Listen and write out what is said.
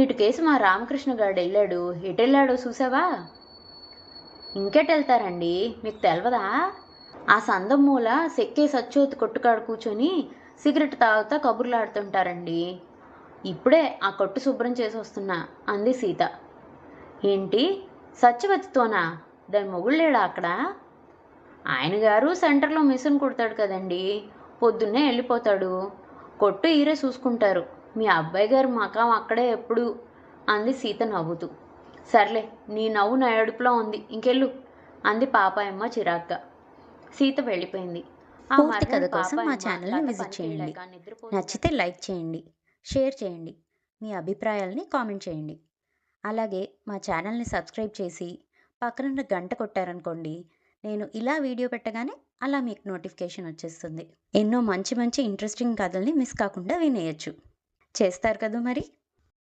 ఇటుకేసి మా రామకృష్ణ గారు వెళ్ళాడు. ఎటెళ్ళాడో చూసావా? ఇంకెటెళ్తారండి, మీకు తెలవదా? ఆ సందం మూల సెక్కే సచ్చోతి కొట్టుకాడు కూర్చొని సిగరెట్ తాగుతా కబుర్లాడుతుంటారండి. ఇప్పుడే ఆ కొట్టు శుభ్రం చేసి వస్తున్నా అంది సీత. ఏంటి, సత్యవతితోనా? దాని మొగుళ్ళేడా అక్కడ? ఆయన గారు సెంటర్లో మిషన్ కుడతాడు కదండి, పొద్దున్నే వెళ్ళిపోతాడు. కొట్టు ఈరే చూసుకుంటారు. మీ అబ్బాయి గారు మకాం అక్కడే ఎప్పుడు అంది సీత నవ్వుతూ. సర్లే, నీ నవ్వు నా ఏడుపులో ఉంది, ఇంకెళ్ళు అంది పాపాయమ్మ చిరాగ్గా. సీత వెళ్ళిపోయింది. ఆ పూర్తి కథ మర్నాడు కోసం మా పాపాయమ్మ ఛానల్ని లత విజిట్ పనికి చేయండి. వెళ్ళాక నచ్చితే నిద్రపోతున్నట్టు లైక్ చేయండి, షేర్ చేయండి, మీ అభిప్రాయాలని కామెంట్ చేయండి. అలాగే మా ఛానల్ని సబ్స్క్రైబ్ చేసి పక్కనున్న గంట కొట్టారనుకోండి, నేను ఇలా వీడియో పెట్టగానే అలా మీకు నోటిఫికేషన్ వచ్చేస్తుంది. ఎన్నో మంచి మంచి ఇంట్రెస్టింగ్ కథల్ని మిస్ కాకుండా వినేయచ్చు. చేస్తారు కదా మరి.